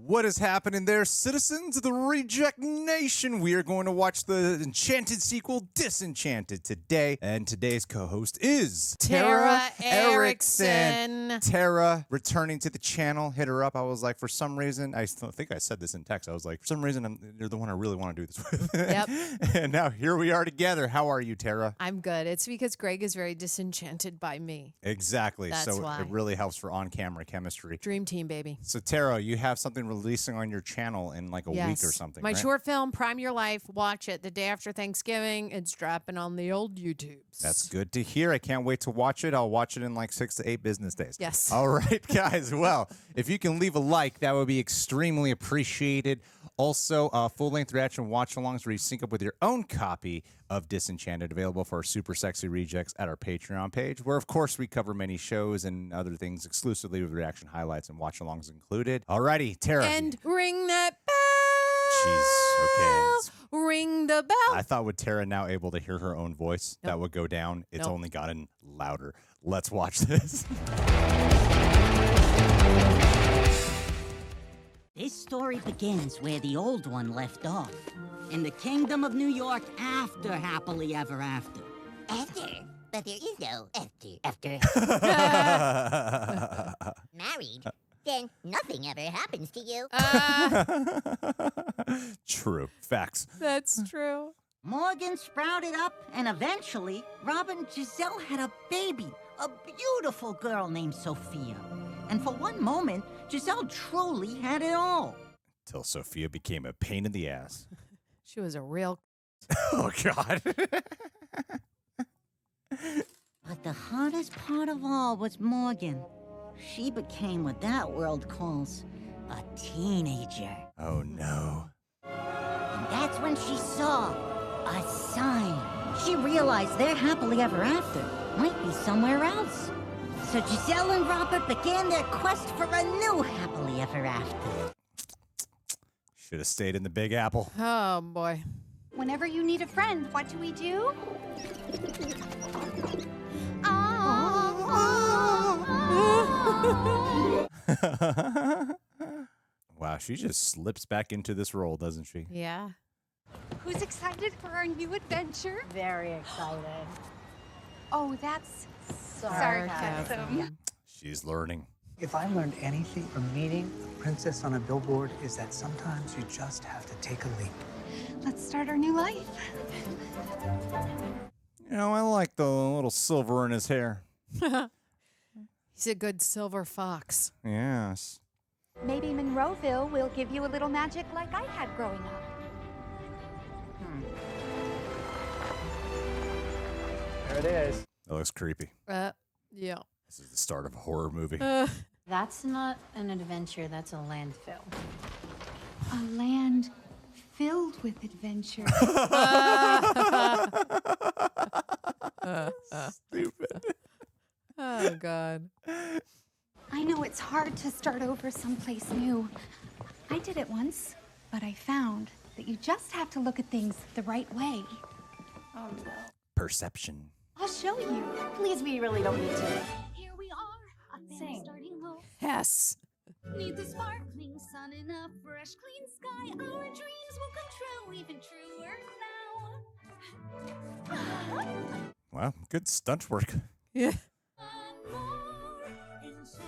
What is happening there, citizens of the Reject Nation? We are going to watch the Enchanted sequel, Disenchanted, today. And today's co-host is Tara Erickson. Tara, returning to the channel. Hit her up. I was like, for some reason, I think I said this in text. I was like, for some reason, you're the one I really want to do this with. Yep. And now here we are together. How are you, Tara? I'm good. It's because Greg is very disenchanted by me. Exactly. That's so why. It really helps for on-camera chemistry. Dream team, baby. So, Tara, you have something releasing on your channel in like a week or something, My right? short film, Prime Your Life. Watch it the day after Thanksgiving. It's dropping on the old YouTubes. That's good to hear. I can't wait to watch it. I'll watch it in like 6 to 8 business days. Yes. All right, guys. Well, if you can leave a like, that would be extremely appreciated. Also, full-length reaction watch-alongs where you sync up with your own copy of Disenchanted, available for our super sexy rejects at our Patreon page, where, of course, we cover many shows and other things exclusively with reaction highlights and watch-alongs included. All righty, Tara. And ring that bell. Jeez, okay. Ring the bell. I thought with Tara now able to hear her own voice, that would go down. It's only gotten louder. Let's watch this. This story begins where the old one left off, in the kingdom of New York after Happily Ever After. After? But there is no after. Married? Then nothing ever happens to you. True. Facts. That's true. Morgan sprouted up, and eventually, Rob and Giselle had a baby, a beautiful girl named Sophia. And for one moment, Giselle truly had it all. Till Sophia became a pain in the ass. She was a real... Oh, God. But the hardest part of all was Morgan. She became what that world calls a teenager. Oh, no. And that's when she saw a sign. She realized their happily ever after might be somewhere else. So Giselle and Robert began their quest for a new happily ever after. Should have stayed in the Big Apple. Oh, boy. Whenever you need a friend, what do we do? Wow, she just slips back into this role, doesn't she? Yeah. Who's excited for our new adventure? Very excited. Oh, that's Sarcasm. She's learning. If I learned anything from meeting a princess on a billboard, is that sometimes you just have to take a leap. Let's start our new life. You know, I like the little silver in his hair. He's a good silver fox. Yes. Maybe Monroeville will give you a little magic like I had growing up. There it is. That looks creepy. Yeah. This is the start of a horror movie. That's not an adventure, that's a landfill. A land filled with adventure. Stupid. Oh, God. I know it's hard to start over someplace new. I did it once, but I found that you just have to look at things the right way. Oh, no. Perception. I'll show you. Please, we really don't need to. Here we are, a Sing. starting low. Yes. Neath the sparkling sun in a fresh, clean sky, our dreams will come true, even truer now. Wow, good stunt work. Yeah. And more enchanted.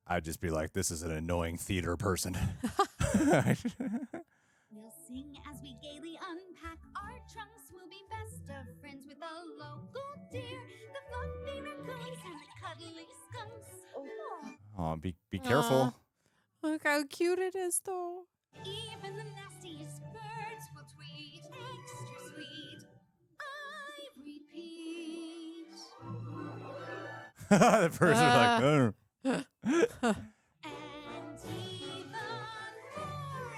I'd just be like, this is an annoying theater person. We'll sing as we gaily unpack our trunks. We'll be best of friends with the local deer, the fluffy raccoons, and the cuddly skunks. Oh, be careful. Look how cute it is, though. Even the nastiest birds will tweet extra sweet. I repeat. The person was like, oh. And even more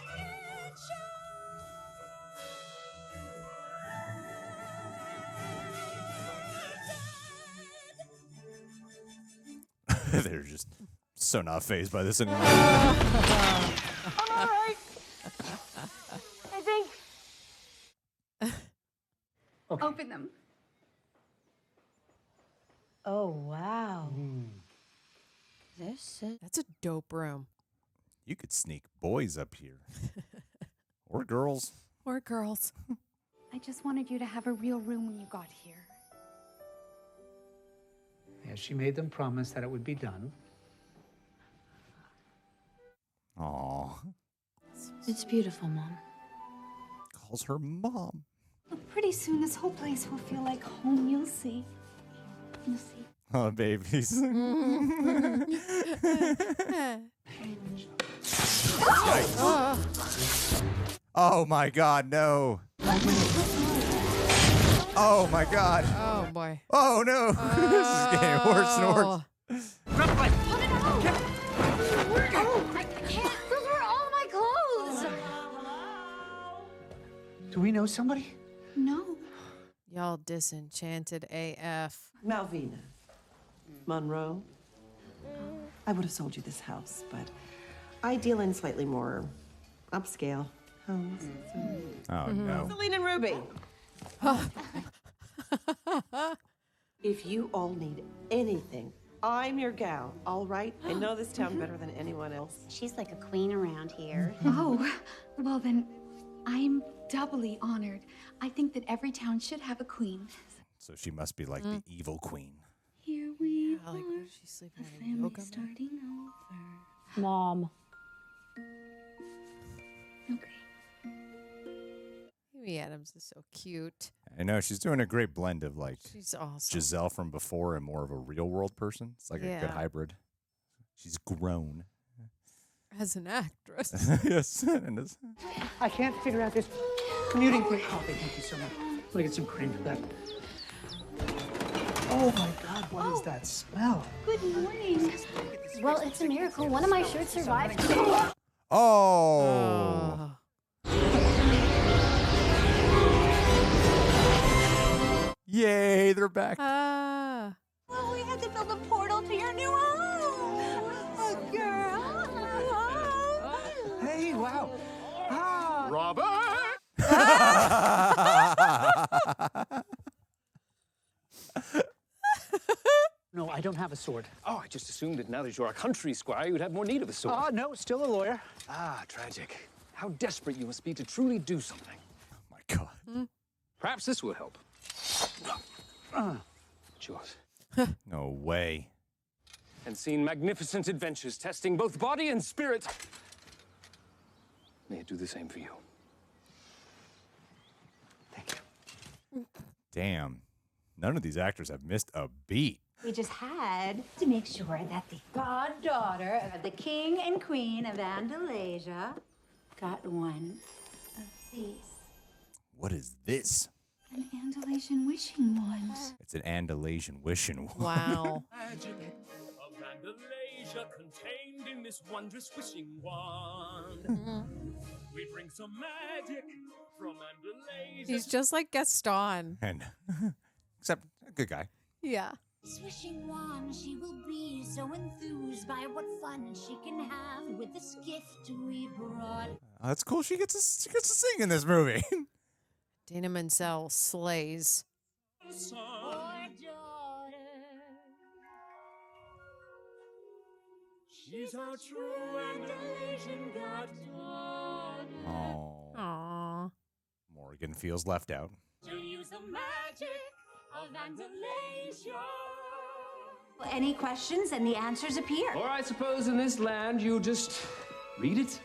enchanted. They're just so not fazed by this anymore. I'm all right. I think. Okay. Open them. Oh, wow. That's a dope room. You could sneak boys up here. Or girls. Or girls. I just wanted you to have a real room when you got here. Yeah, she made them promise that it would be done. Aw. It's beautiful, Mom. Calls her mom. Look, pretty soon this whole place will feel like home. You'll see. You'll see. Oh, babies. Oh my God, no. Oh my God. Oh boy. Oh no. This is getting worse and worse. I can't. Those were all my clothes. Do we know somebody? No. Y'all disenchanted AF. Malvina. Monroe. I would have sold you this house, but I deal in slightly more upscale homes. Oh no. Celine and Ruby. If you all need anything, I'm your gal, all right? I know this town better than anyone else. She's like a queen around here. Oh, well then, I'm doubly honored. I think that every town should have a queen. So she must be like the evil queen. Here we Like, are, what if she's sleeping a in a family yoga mat? starting over. Mom. Okay. Amy Adams is so cute. I know she's doing a great blend of like She's awesome. Giselle from before and more of a real world person. It's like a good Yeah. hybrid. She's grown. As an actress. Yes. And it's- I can't figure out this commuting thing. Coffee, thank you so much. Let me get some cream for that. Oh my God, what is that smell? Good morning. Well, it's a miracle. One of my shirts survived. Oh. Yay, they're back. Ah. Well, we had to build a portal to your new home. Oh, girl. Hey, wow. Ah. Robert! No, I don't have a sword. Oh, I just assumed that now that you're a country squire, you'd have more need of a sword. No, still a lawyer. Ah, tragic. How desperate you must be to truly do something. Oh my God. Perhaps this will help. It's yours. No way. And seen magnificent adventures testing both body and spirit. May it do the same for you. Thank you. Damn. None of these actors have missed a beat. We just had to make sure that the goddaughter of the king and queen of Andalasia got one of these. What is this? An Andalasian wishing wand. It's an Andalasian wishing wand. Wow. Magic of Andalasia contained in this wondrous wishing wand. We bring some magic from Andalasia. He's just like Gaston. And except a good guy. Yeah. Swishing wand, she will be so enthused by what fun she can have with this gift we brought. Oh, that's cool. She gets to sing in this movie. Dina Menzel slays. Or daughter. She's our true Andalasian goddaughter. Oh. Aww. Morgan feels left out. To use the magic of Andalasia. Any questions and the answers appear. Or I suppose in this land you just read it.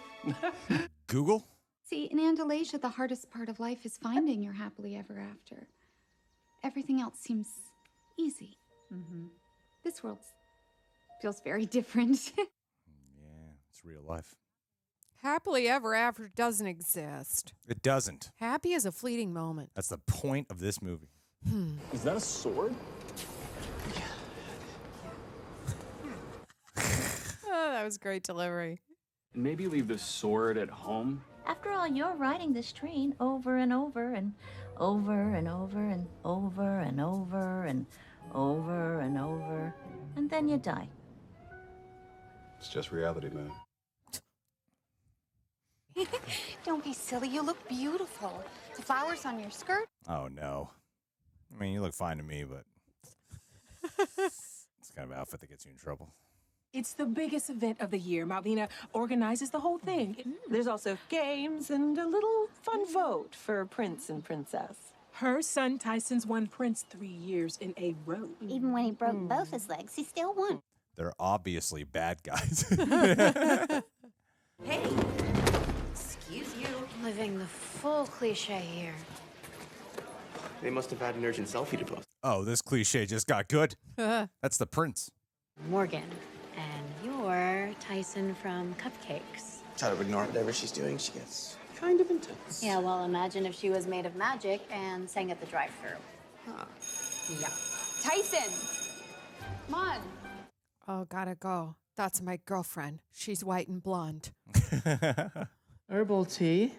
Google? See, in Andalasia, the hardest part of life is finding your happily ever after. Everything else seems easy. This world feels very different. Yeah, it's real life. Happily ever after doesn't exist. It doesn't. Happy is a fleeting moment. That's the point of this movie. Is that a sword? Oh, that was great delivery. Maybe leave the sword at home. After all, you're riding this train over and over and over and over and over and over and over and over, and then you die. It's just reality, man. Don't be silly. You look beautiful. The flowers on your skirt. Oh, no. I mean, you look fine to me, but it's the kind of outfit that gets you in trouble. It's the biggest event of the year. Malvina organizes the whole thing. There's also games and a little fun vote for Prince and Princess. Her son Tyson's won Prince 3 years in a row. Even when he broke both his legs, he still won. They're obviously bad guys. Hey, excuse you. Living the full cliche here. They must have had an urgent selfie to post. Oh, this cliche just got good. That's the prince. Morgan, and you're Tyson from Cupcakes. Try to ignore whatever she's doing. She gets kind of intense. Yeah, well, imagine if she was made of magic and sang at the drive-thru. Huh. Yeah. Tyson! Come on. Oh, gotta go. That's my girlfriend. She's white and blonde. Herbal tea.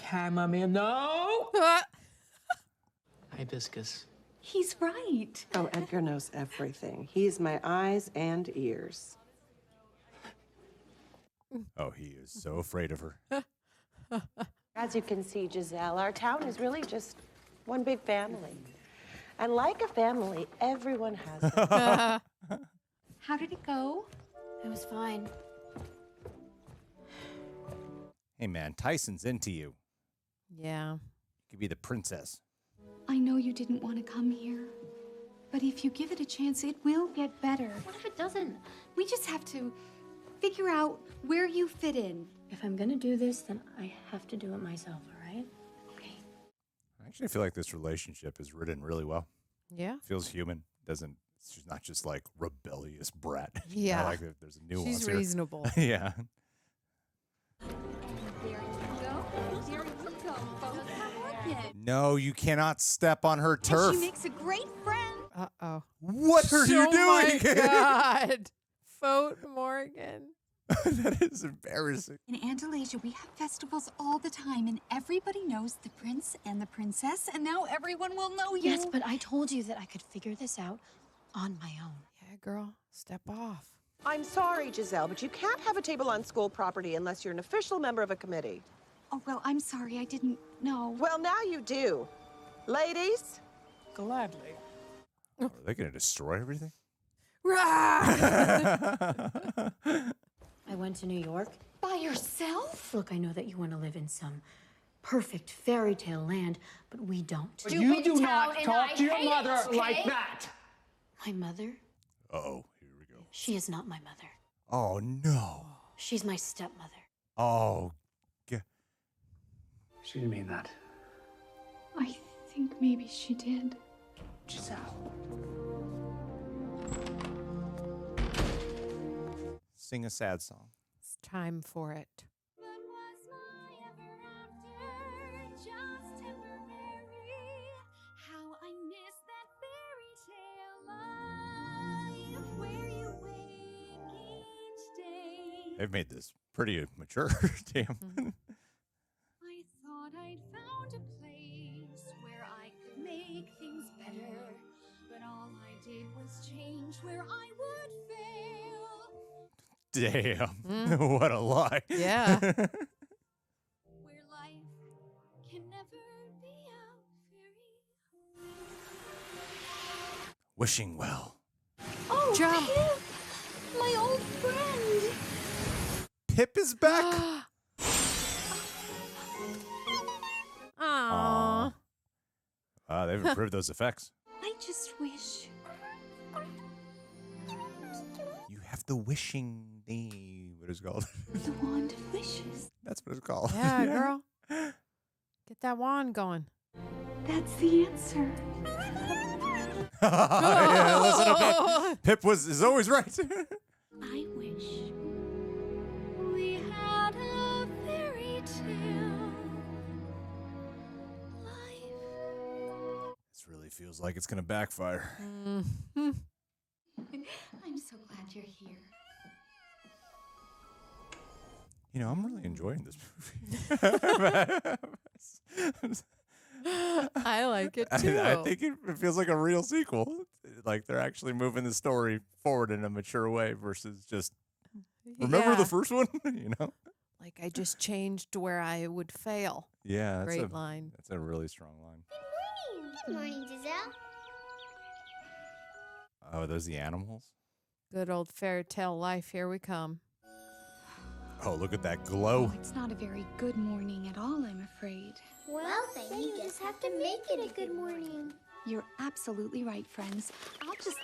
Chamomile. No! Hibiscus. He's right. Oh, Edgar knows everything. He's my eyes and ears. Oh, he is so afraid of her. As you can see, Giselle, our town is really just one big family. And like a family, everyone has it. How did it go? It was fine. Hey, man, Tyson's into you. Yeah. You could be the princess. I know you didn't want to come here, but if you give it a chance, it will get better. What if it doesn't? We just have to figure out where you fit in. If I'm gonna do this, then I have to do it myself, all right? Okay. I actually feel like this relationship is written really well. Yeah. Feels human. She's not just like rebellious brat. Yeah. I like that there's a nuance She's here. reasonable. Yeah. There you go. There you go, folks. No, you cannot step on her turf. She makes a great friend. Uh-oh. What are you doing? Oh, my God. Vote Morgan. That is embarrassing. In Andalasia, we have festivals all the time, and everybody knows the prince and the princess, and now everyone will know you. Yes, but I told you that I could figure this out on my own. Yeah, girl, step off. I'm sorry, Giselle, but you can't have a table on school property unless you're an official member of a committee. Oh, well, I'm sorry. I didn't know. Well, now you do. Ladies? Gladly. Are they going to destroy everything? I went to New York. By yourself? Look, I know that you want to live in some perfect fairy tale land, but we don't. But you do not talk to your mother like that. My mother? Uh-oh, here we go. She is not my mother. Oh, no. She's my stepmother. Oh, She didn't mean that. I think maybe she did. Giselle. Sing a sad song. It's time for it. But was my ever after just temporary? How I miss that fairy tale life where you wake each day. They've made this pretty mature. Damn. I thought I'd found a place where I could make things better, but all I did was change where I would fail. Damn. What a lie. Yeah. Where life can never be a fairy. Wishing well. Oh, Jump. Pip! My old friend! Pip is back. Aww. They've improved those effects. I just wish. You have the wishing thing. What is it called? The wand of wishes. That's what it's called. Yeah, girl. Get that wand going. That's the answer. Yeah, listen to Pip. Pip is always right. I wish we had a fairy tale life. This really feels like it's going to backfire. I'm so glad you're here. You know, I'm really enjoying this movie. I like it too. I think it feels like a real sequel. Like they're actually moving the story forward in a mature way versus just remember the first one, you know? Like I just changed where I would fail. Yeah, that's Great line. That's a really strong line. Good morning, Giselle. Oh, are those the animals? Good old fairy tale life. Here we come. Oh, look at that glow. Oh, it's not a very good morning at all, I'm afraid. Well, then you just have to make it a good morning. You're absolutely right, friends. I'll just...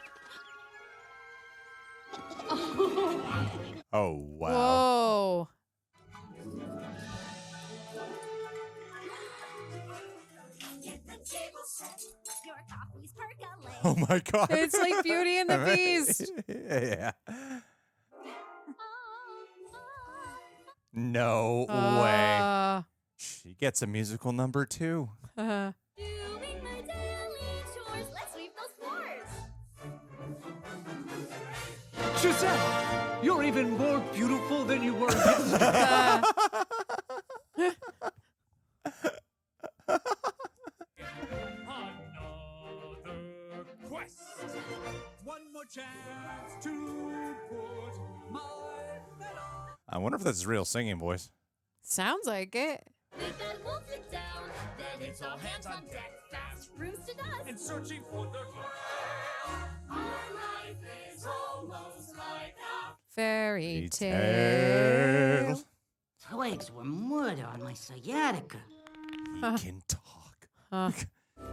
Oh, wow. Whoa. Oh my God. It's like Beauty and the Beast. Yeah. No way. She gets a musical number too. Doing my daily chores. Let's sweep those floors. Giselle, you're even more beautiful than you were yesterday. One more chance to put my I wonder if that's his real singing voice. Sounds like it. If that wolf is down, then it's all hands on deck. Fast roosted us. and searching for the Our life is almost like a Fairy tale. Twigs were mud on my sciatica. He can talk.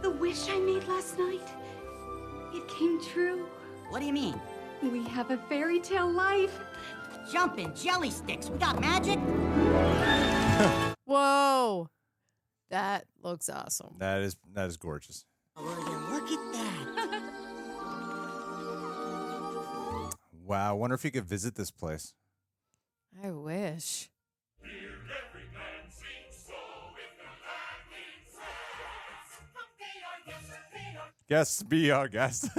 The wish I made last night, it came true. What do you mean? We have a fairy tale life. Jumping jelly sticks. We got magic. Whoa. That looks awesome. That is gorgeous. Will you look at that? Wow, I wonder if you could visit this place. I wish. Guest, be our guest.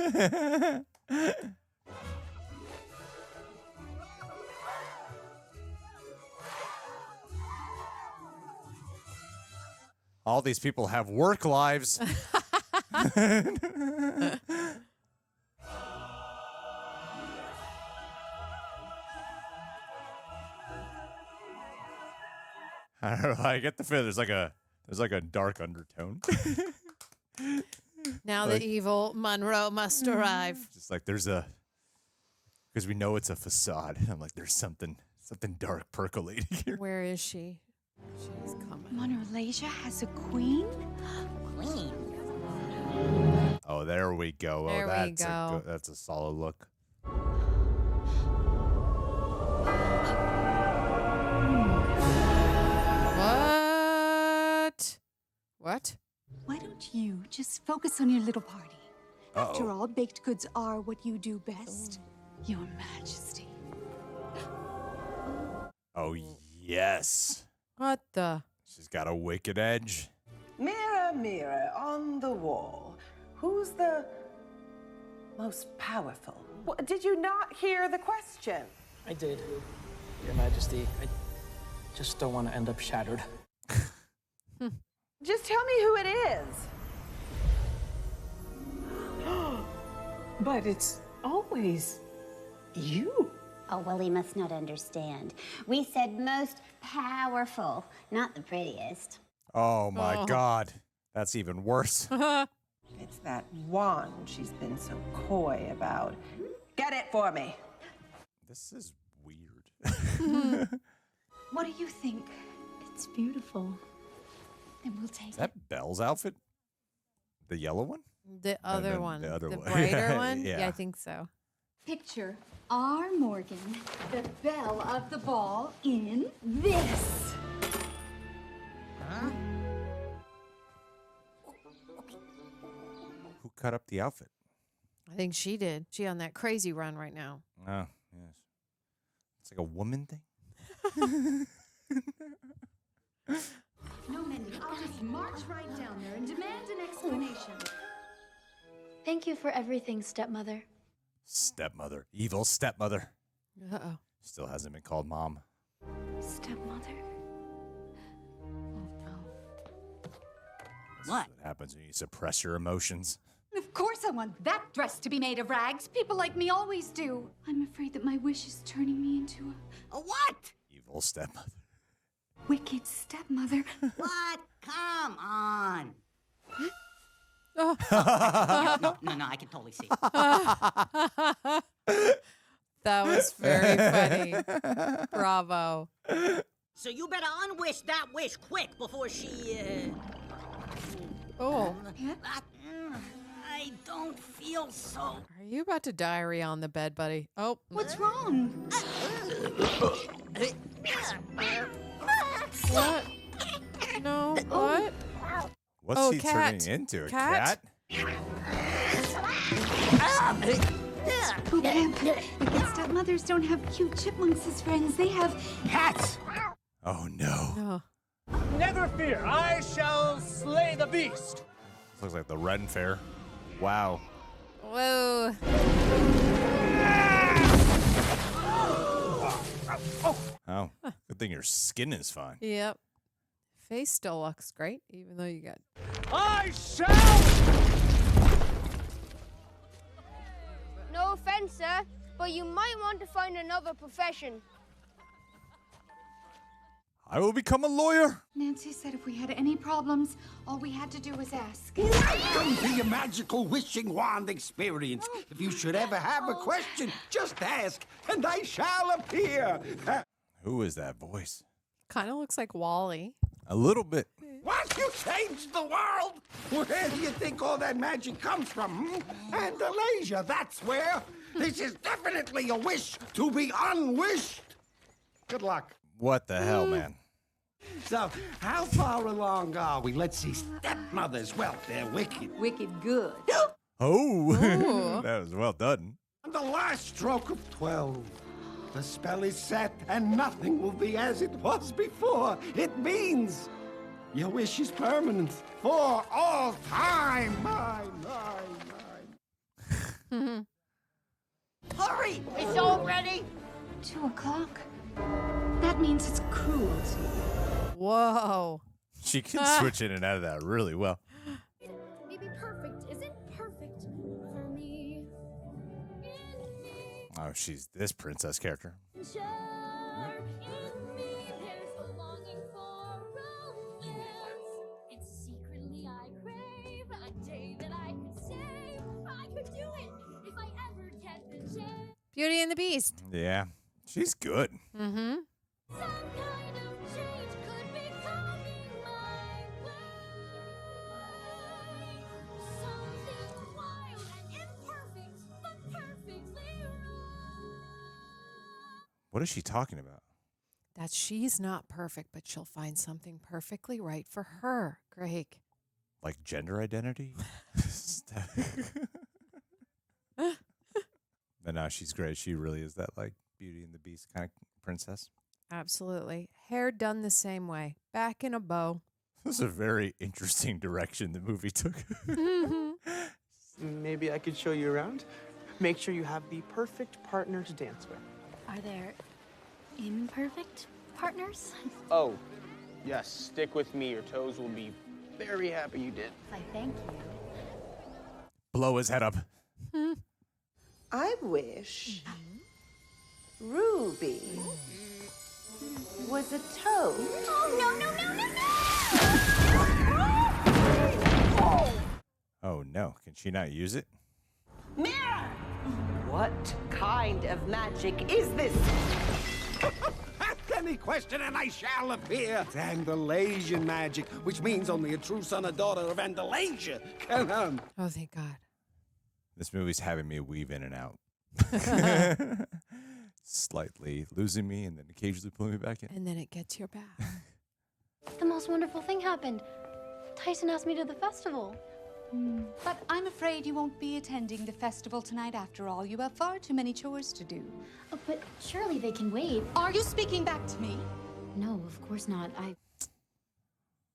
All these people have work lives. I don't know. I get the feeling there's like a dark undertone. Now Like- the evil Monroe must arrive. Just like because we know it's a facade. I'm like, there's something dark percolating here. Where is she? She's coming. Monroe has a queen? Queen? Oh, there we go. There oh, we go. That's a solid look. What? Why don't you just focus on your little party? After all, baked goods are what you do best. Your Majesty. Oh, yes. What the? She's got a wicked edge. Mirror, mirror on the wall, who's the most powerful? Did you not hear the question? I did, Your Majesty. I just don't want to end up shattered. Just tell me who it is. But it's always you. Oh, well, he must not understand. We said most powerful, not the prettiest. Oh my God, that's even worse. It's that wand she's been so coy about. Get it for me. This is weird. What do you think? It's beautiful. Then we'll take Is that Belle's outfit? The yellow one? The other then one. the other one. brighter one? Yeah. I think so. Picture R. Morgan, the belle of the ball, in this. Huh? Who cut up the outfit? I think she did. She on that crazy run right now. Oh, yes. It's like a woman thing. No, Mindy, I'll just march right down there and demand an explanation. Thank you for everything, stepmother. Stepmother. Evil stepmother. Uh-oh. Still hasn't been called mom. Stepmother? This is what happens when you suppress your emotions. Of course I want that dress to be made of rags. People like me always do. I'm afraid that my wish is turning me into A what? Evil stepmother. wicked stepmother. What? Come on. Oh. No, I can totally see it. That was very funny. Bravo. So you better unwish that wish quick before she, Oh. I don't feel so... Are you about to diarrhea on the bed, buddy? Oh. What's wrong? What? No, what? What's he turning into? A cat? Oh, Pep, wicked stepmothers don't have cute chipmunks as friends. They have cats. Oh, no. Never fear, I shall slay the beast. This looks like the Ren Fair. Wow. Whoa. Oh, good thing your skin is fine. Yep. Face still looks great, even though you got... I shall... No offense, sir, but you might want to find another profession. I will become a lawyer. Nancy said if we had any problems, all we had to do was ask. Welcome to your magical wishing wand experience. If you should ever have a question, just ask, and I shall appear. Who is that voice? Kind of looks like Wally. A little bit. What? You changed the world? Where do you think all that magic comes from? Andalasia, that's where. This is definitely a wish to be unwished. Good luck. What the hell, man? So, how far along are we? Let's see. Stepmothers, well, they're wicked. Wicked good. Oh, that was well done. On the last stroke of 12, the spell is set and nothing will be as it was before. It means your wish is permanent for all time. Mine. Hurry! It's already... 2 o'clock? That means it's cruelty. Whoa. She can switch in and out of that really well. Maybe perfect isn't perfect for me. Oh, she's this princess character. Sure, in me there's a longing for romance. And secretly I crave a day that I could save. I could do it if I ever get the chance. Beauty and the Beast. Yeah, she's good. Mm-hmm. Some kind of change could be coming my way. Something wild and imperfect, but perfectly right. What is she talking about? That she's not perfect, but she'll find something perfectly right for her. Greg. Like gender identity? But no, she's great. She really is that like Beauty and the Beast kind of princess. Absolutely. Hair done the same way. Back in a bow. This is a very interesting direction the movie took. Maybe I could show you around. Make sure you have the perfect partner to dance with. Are there imperfect partners? Oh, yes. Stick with me. Your toes will be very happy you did. I thank you. Blow his head up. I wish Ruby was a toad. Oh, no. Oh no, can she not use it? Mirror! What kind of magic is this? Ask any question and I shall appear. It's Andalasian magic, which means only a true son or daughter of Andalasia can Oh, thank God. This movie's having me weave in and out. Slightly losing me and then occasionally pulling me back in. And then it gets your back. The most wonderful thing happened. Tyson asked me to the festival. But I'm afraid you won't be attending the festival tonight after all. You have far too many chores to do. Oh, but surely they can wait. Are you speaking back to me? No, of course not.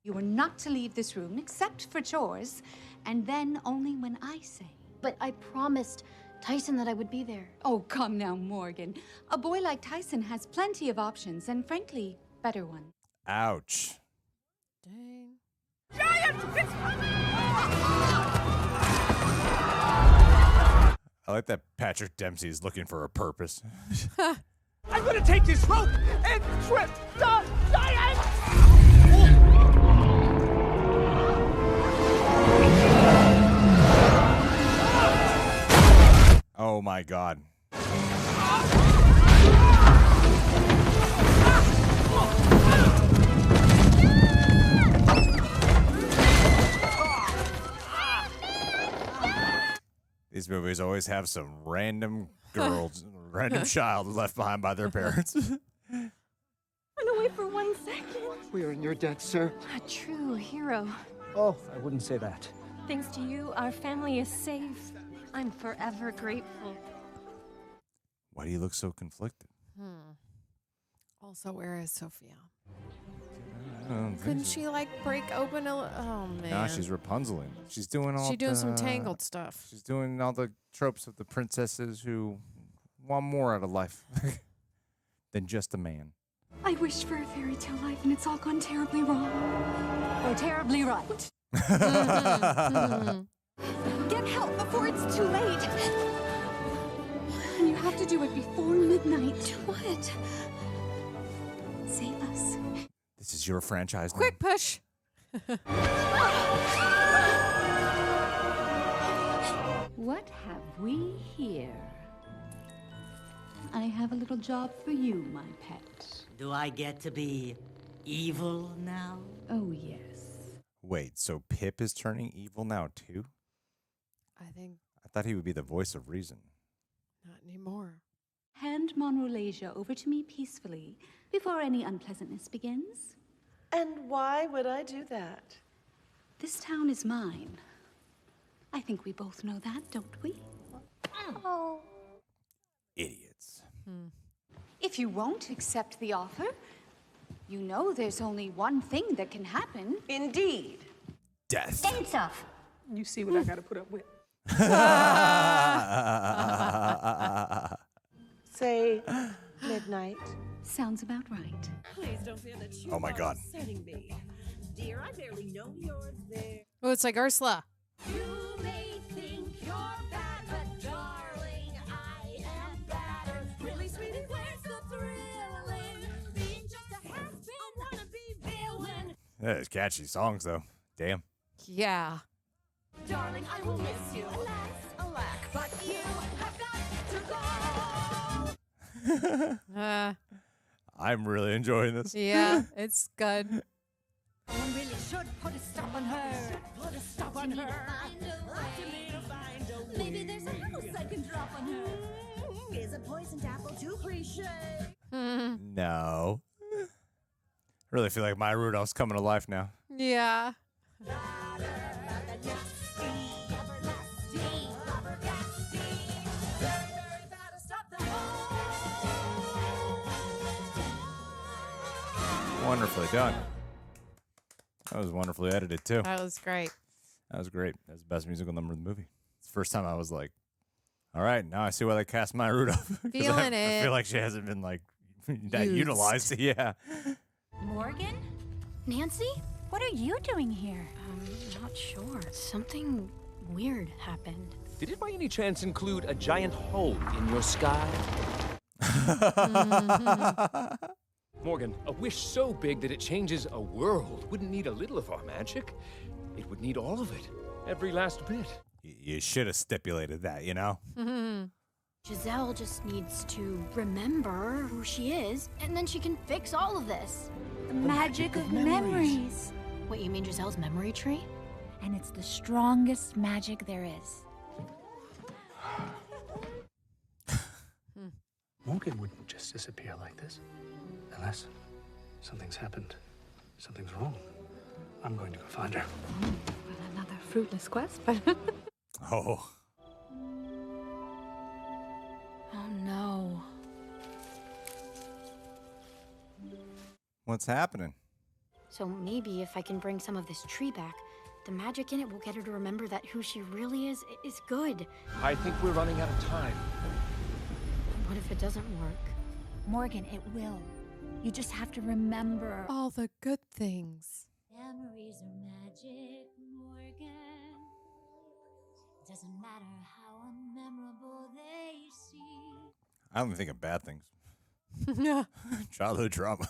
You are not to leave this room except for chores, and then only when I say. But I promised Tyson that I would be there. Oh, come now, Morgan. A boy like Tyson has plenty of options, and frankly, better ones. Ouch. Dang. Giant! It's coming! I like that Patrick Dempsey is looking for a purpose. I'm gonna take this rope and trip the giant! Oh my God. movies always have some random random child left behind by their parents. Run away for 1 second. We are in your debt, sir. A true hero. Oh, I wouldn't say that. Thanks to you, our family is safe. I'm forever grateful. Why do you look so conflicted? Also, where is Sophia? I don't think Couldn't so. she like break open a? Oh man. Nah, she's Rapunzeling. She's doing all. She doing some the- Tangled stuff. She's doing all the tropes of the princesses who want more out of life than just a man. I wished for a fairy tale life, and it's all gone terribly wrong. Or terribly right. Get help before it's too late. And you have to do it before midnight. What? Save us. This is your franchise now. Quick push. What have we here? I have a little job for you, my pet. Do I get to be evil now? Oh, yes. Wait, so Pip is turning evil now too? I think I thought he would be the voice of reason. not anymore. Hand Monroe over to me peacefully before any unpleasantness begins. And why would I do that? This town is mine. I think we both know that, don't we? Oh. Idiots. If you won't accept the offer, you know there's only one thing that can happen. Indeed. Death. Dance off. You see what I gotta put up with. Say midnight. Sounds about right. Please don't feel that you Oh my are God. upsetting me. Dear, I barely know you're there. Oh, it's like Ursula. You may think you're bad, but darling, I am better. Really, sweetie, where's the thrilling? Being just a has-been, wannabe villain. That is catchy songs though. Damn. Yeah. Darling, I will miss you. Alas, alack, but you have got to go. I'm really enjoying this. Yeah, it's good. Someone really should put a stop on her. Put a stop on her. Maybe there's a house I can drop on her. Is a poisoned apple too cliche? No. I really feel like my Rudolph's coming to life now. Yeah. Wonderfully done. That was wonderfully edited too. That was great. That was great. That's the best musical number in the movie. It's the first time I was like, all right, now I see why they cast Maya Rudolph. 'Cause Feeling I it. feel like she hasn't been like Used. utilized. Yeah. Morgan? Nancy? What are you doing here? Not sure. Something weird happened. Did it by any chance include a giant hole in your sky? Morgan, a wish so big that it changes a world wouldn't need a little of our magic. It would need all of it. Every last bit. You should have stipulated that, you know? Giselle just needs to remember who she is, and then she can fix all of this. The magic of memories. Wait, you mean Giselle's memory tree? And it's the strongest magic there is. Morgan wouldn't just disappear like this. Unless something's happened. Something's wrong. I'm going to go find her. Well, another fruitless quest, but... Oh. Oh no. What's happening? So maybe if I can bring some of this tree back, the magic in it will get her to remember that who she really is good. I think we're running out of time. What if it doesn't work? Morgan, it will. You just have to remember. All the good things. Memories are magic, Morgan. Doesn't matter how unmemorable they seem. I only think of bad things. Yeah. Childhood trauma.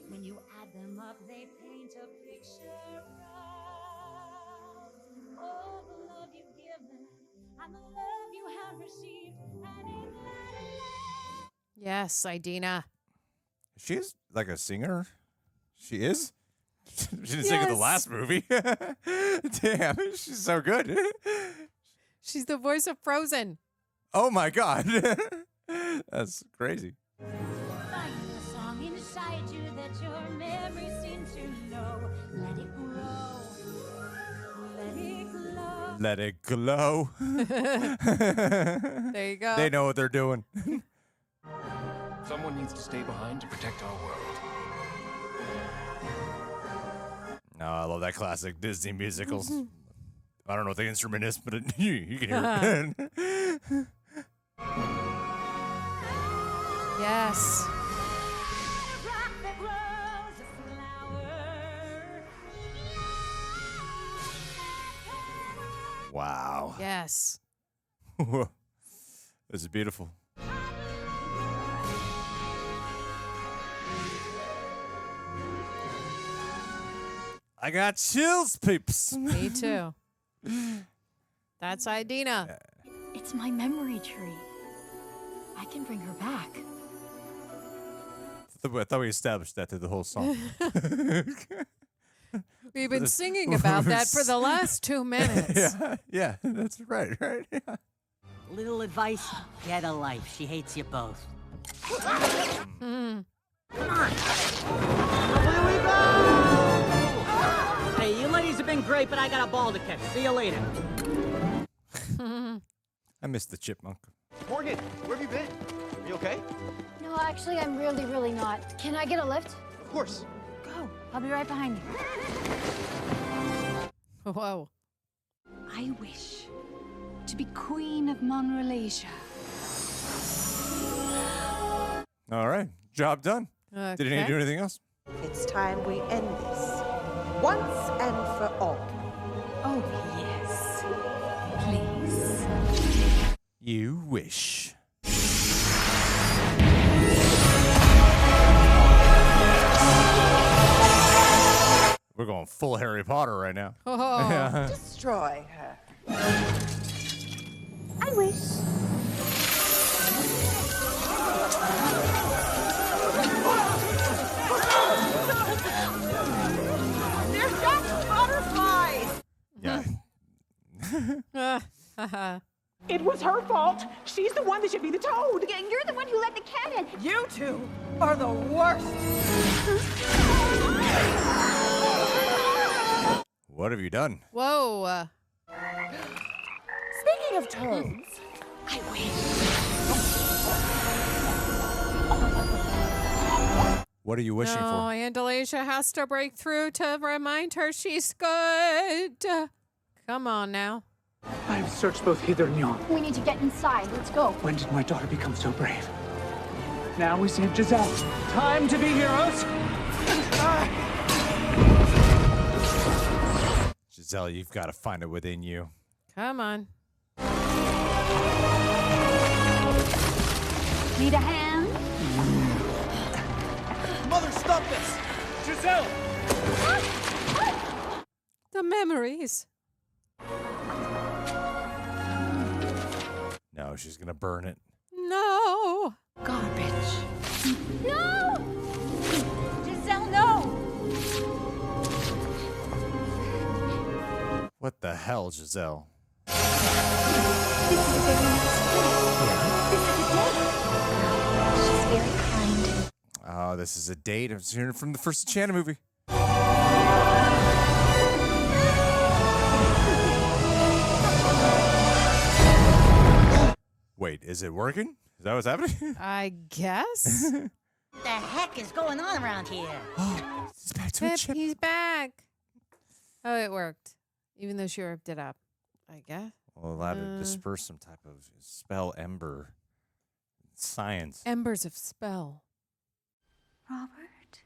When you add them up, they paint a picture of all the love you've given and the love you have received. And in that Yes, Idina. She is like a singer. She is? She didn't sing in the last movie. Damn, she's so good. She's the voice of Frozen. Oh my God. That's crazy. Find the song inside you that your memories seem to know. Let it grow. Let it glow. Let it glow. There you go. They know what they're doing. Someone needs to stay behind to protect our world. No, I love that classic Disney musicals. I don't know what the instrument is, but you can hear it. Yes. Wow. Yes. This is beautiful. I got chills, peeps. Me too. That's Idina. It's my memory tree. I can bring her back. I thought we established that through the whole song. We've been singing about that for the last 2 minutes. Yeah, that's right. Yeah. Little advice, get a life. She hates you both. Mm. Come on. Away we go! Hey, you ladies have been great, but I got a ball to catch. See you later. I missed the chipmunk. Morgan, where have you been? Are you okay? No, actually, I'm really not. Can I get a lift? Of course. Go. I'll be right behind you. Whoa. I wish to be Queen of Monroe. All right, job done. Did he need to do anything else? It's time we end this. Once and for all. Oh, yes. Please. You wish. We're going full Harry Potter right now. Oh. Destroy her. I wish. They're just butterflies! Yeah. It was her fault. She's the one that should be the toad. And you're the one who let the cat in. You two are the worst. What have you done? Whoa. Speaking of toads, I wish. What are you wishing No, for? Andalasia has to break through to remind her she's good. Come on now. I've searched both hither and yon. We need to get inside. Let's go. When did my daughter become so brave? Now we save Giselle. Time to be heroes. Giselle, you've got to find it within you. Come on. Need a hand? Mother, stop this! Giselle! The memories. No, she's going to burn it. No. Garbage. No! Giselle, no! What the hell, Giselle? This is a very nice This is a date. She's very kind. Oh, this is a date. I was hearing it from the first Enchanted movie. Wait, is it working? Is that what's happening? I guess. What the heck is going on around here? He's back to a Pip, chip. he's back. Oh, it worked. Even though she ripped it up. I guess. Well, allowed to disperse some type of spell ember. Science. Embers of spell. Robert?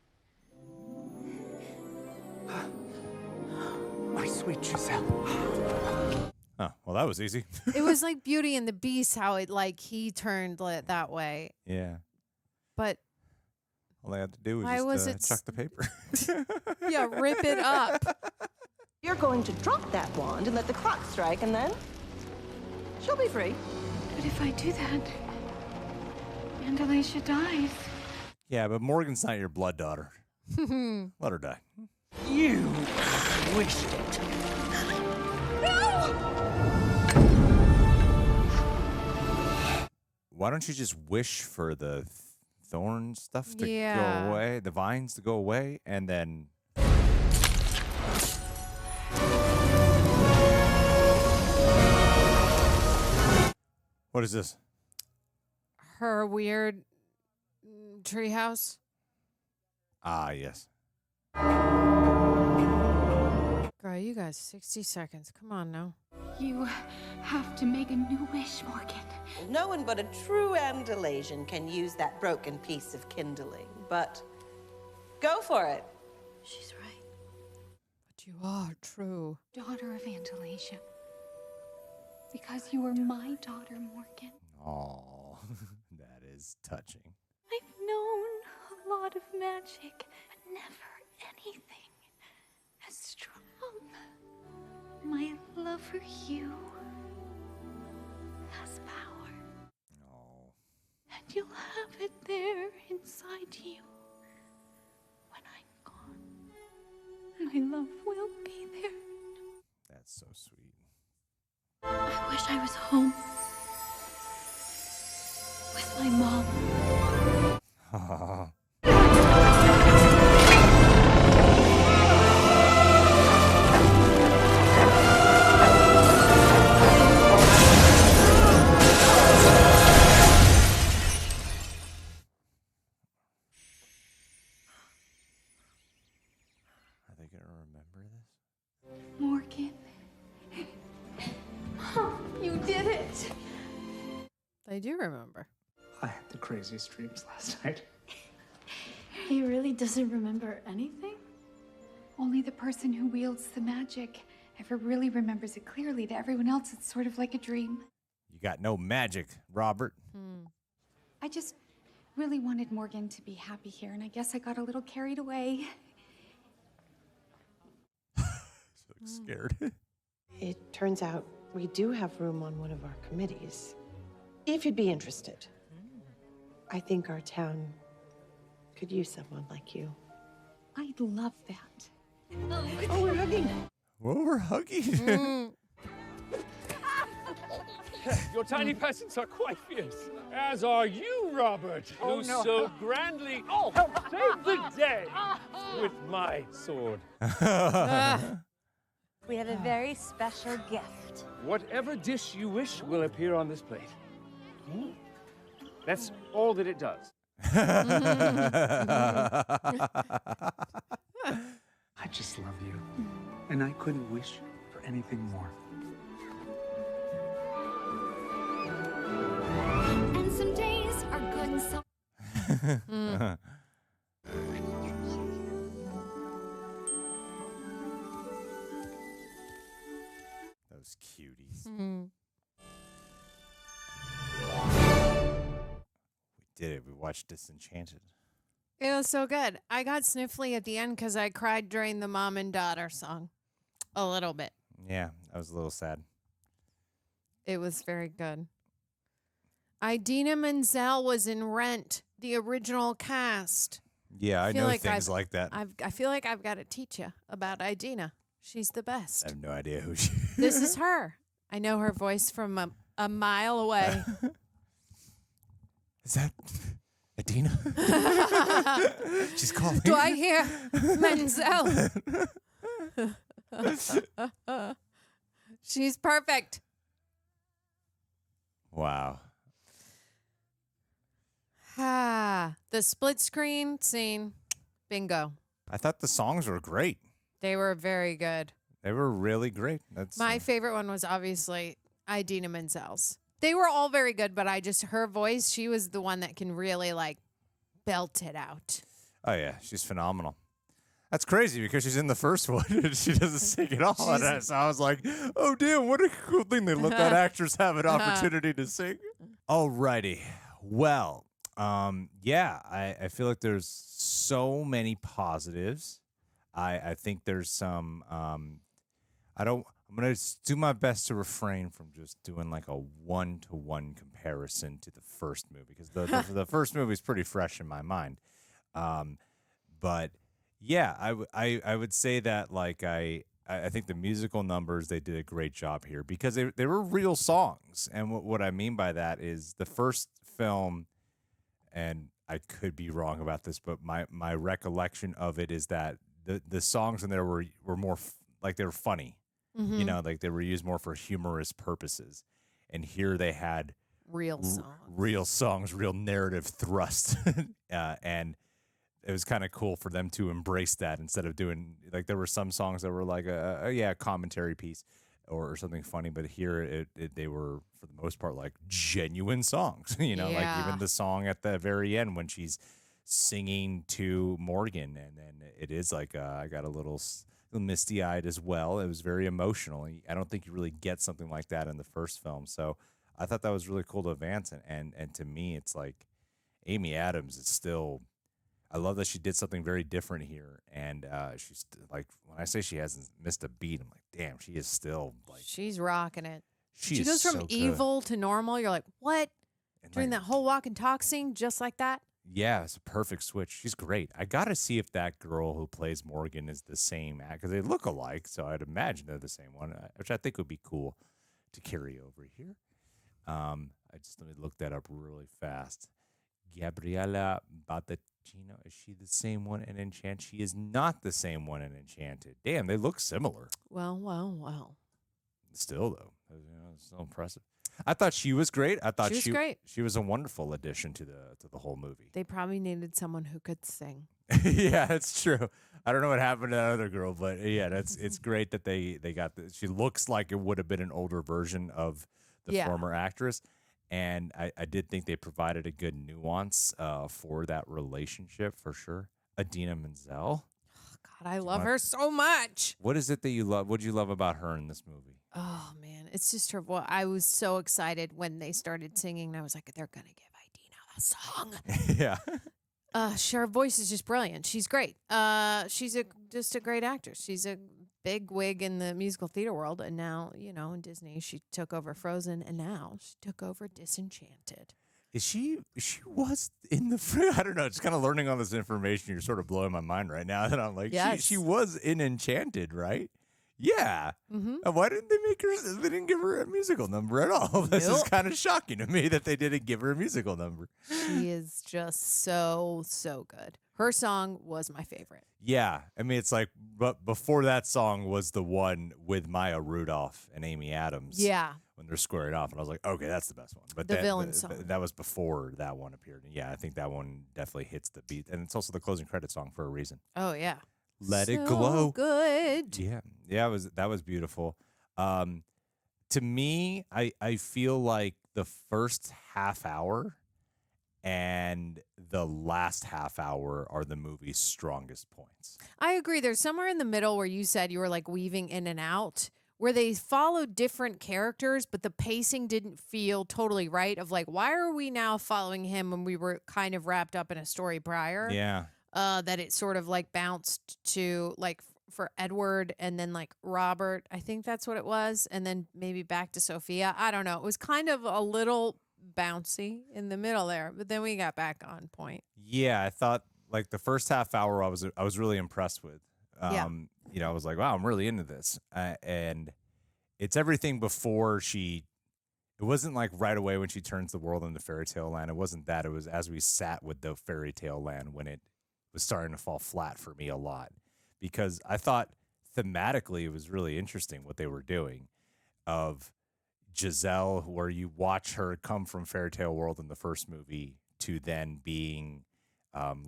My sweet Giselle. Oh, well, that was easy. It was like Beauty and the Beast, how it he turned that way. Yeah. But all I had to do was why was just chuck the paper. yeah, rip it up. You're going to drop that wand and let the clock strike, and then she'll be free. But if I do that, Andalasia dies. Yeah, but Morgan's not your blood daughter. Let her die. You wished it. Why don't you just wish for the thorn stuff to Yeah. go away, the vines to go away, and then... What is this? Her weird treehouse. Ah, yes. Girl, you got 60 seconds. Come on now. You have to make a new wish, Morgan. No one but a true Andalasian can use that broken piece of kindling, but go for it. She's right. But you are true. Daughter of Andalasia. Because you were my daughter, Morgan. Oh, that is touching. I've known a lot of magic, but never anything as strong. My love for you has power. Oh. And you'll have it there inside you when I'm gone. My love will be there. That's so sweet. I wish I was home with my mom. Are they going to remember this? Morgan. Mom, you did it. They do remember. I had the craziest dreams last night. He really doesn't remember anything? Only the person who wields the magic ever really remembers it clearly. To everyone else, it's sort of like a dream. You got no magic, Robert. I just really wanted Morgan to be happy here, and I guess I got a little carried away. So scared. It turns out we do have room on one of our committees. If you'd be interested. I think our town could use someone like you. I'd love that. Oh, we're hugging. Well, we're hugging. Your tiny peasants are quite fierce. As are you, Robert, who so grandly helped save the day with my sword. We have a very special gift. Whatever dish you wish will appear on this plate. That's all that it does. I just love you, and I couldn't wish for anything more. And some days are good and some. Those cuties. We did it. We watched Disenchanted. It was so good. I got sniffly at the end because I cried during the mom and daughter song. A little bit. Yeah, I was a little sad. It was very good. Idina Menzel was in Rent, the original cast. Yeah, I feel know like things like that. I feel like I've got to teach you about Idina. She's the best. I have no idea who she is. This is her. I know her voice from a mile away. Is that Idina? She's calling. Do I hear Menzel? She's perfect. Wow. The split screen scene. Bingo. I thought the songs were great. They were very good. They were really great. That's My favorite one was obviously Idina Menzel's. They were all very good, but her voice, she was the one that can really like belt it out. Oh yeah, she's phenomenal. That's crazy because she's in the first one and she doesn't sing at all. And so I was like, oh damn, what a cool thing they let that actress have an opportunity to sing. Alrighty. Well, yeah, I feel like there's so many positives. I think there's some I'm going to do my best to refrain from just doing like a one-to-one comparison to the first movie because the first movie is pretty fresh in my mind. But Yeah, I would say that like I think the musical numbers, they did a great job here because they were real songs. And what I mean by that is the first film, and I could be wrong about this, but my recollection of it is that the songs in there were more like they were funny, you know, like they were used more for humorous purposes. And here they had real songs, real narrative thrust, and it was kind of cool for them to embrace that instead of doing like there were some songs that were like a commentary piece or something funny, but here they were for the most part like genuine songs, you know, like even the song at the very end when she's singing to Morgan, and then it is like I got a little misty eyed as well. It was very emotional. I don't think you really get something like that in the first film, so I thought that was really cool to advance, and to me it's like Amy Adams is still. I love that she did something very different here, and she's like when I say she hasn't missed a beat, I'm like, damn, she is still like she's rocking it. She She is goes from so good. evil to normal. You're like, what? During that whole walk and talk scene, just like that. Yeah, it's a perfect switch. She's great. I got to see if that girl who plays Morgan is the same act because they look alike, so I'd imagine they're the same one, which I think would be cool to carry over here. Let me look that up really fast. Gabriella Battagino, is she the same one in Enchanted? She is not the same one in Enchanted. Damn, they look similar. Well. Still, though, it's so impressive. I thought she was great. I thought She was great. She was a wonderful addition to the whole movie. They probably needed someone who could sing. Yeah, that's true. I don't know what happened to that other girl, but yeah, it's great that they got she looks like it would have been an older version of the former actress. And I did think they provided a good nuance for that relationship for sure. Idina Menzel. Oh, God, I love her so much. What is it that you love? What did you love about her in this movie? Oh, man. It's just her voice. I was so excited when they started singing. And I was like, they're going to give Idina a song. Yeah. Her voice is just brilliant. She's great. She's just a great actress. She's a big wig in the musical theater world, and now, you know, in Disney, she took over Frozen, and now she took over Disenchanted. Is she was in the I don't know, just kind of learning all this information. You're sort of blowing my mind right now, and I'm like, Yes. she was in Enchanted, right? Yeah. Mm-hmm. Why didn't they make her? They didn't give her a musical number at all. This is kind of shocking to me that they didn't give her a musical number. She is just so good. Her song was my favorite. Yeah, I mean, it's like, but before that song was the one with Maya Rudolph and Amy Adams. Yeah. When they're squaring off, and I was like, okay, that's the best one. But The villain song. that was before that one appeared. And yeah, I think that one definitely hits the beat, and it's also the closing credit song for a reason. Oh yeah. Let it So glow. good. Yeah, that was beautiful. To me, I feel like the first half hour and the last half hour are the movie's strongest points. I agree. There's somewhere in the middle where you said you were like weaving in and out, where they followed different characters, but the pacing didn't feel totally right. Of like, why are we now following him when we were kind of wrapped up in a story prior? Yeah. That it sort of like bounced to like for Edward and then like Robert. I think that's what it was. And then maybe back to Sophia. I don't know. It was kind of a little bouncy in the middle there, but then we got back on point. Yeah, I thought like the first half hour I was really impressed with. You know, I was like, wow, I'm really into this. And it's everything before it wasn't like right away when she turns the world into fairy tale land. It wasn't that. It was as we sat with the fairy tale land when it was starting to fall flat for me a lot, because I thought thematically it was really interesting what they were doing of Giselle, where you watch her come from fairy tale world in the first movie to then being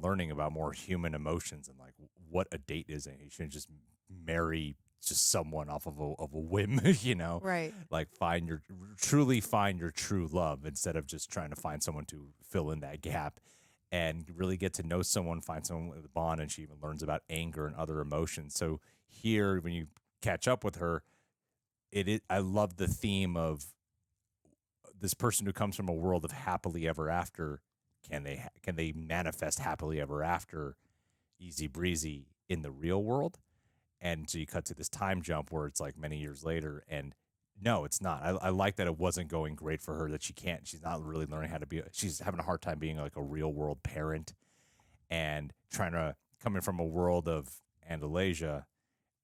learning about more human emotions and like what a date is. And you shouldn't just marry just someone off of a whim, you know, right? Like truly find your true love instead of just trying to find someone to fill in that gap. And really get to know someone, find someone with a bond, and she even learns about anger and other emotions. So here, when you catch up with her, I love the theme of this person who comes from a world of happily ever after. Can they manifest happily ever after, easy breezy in the real world? And so you cut to this time jump where it's like many years later, and no, it's not. I like that it wasn't going great for her, that she's not really learning how to be, she's having a hard time being like a real world parent and trying to coming from a world of Andalasia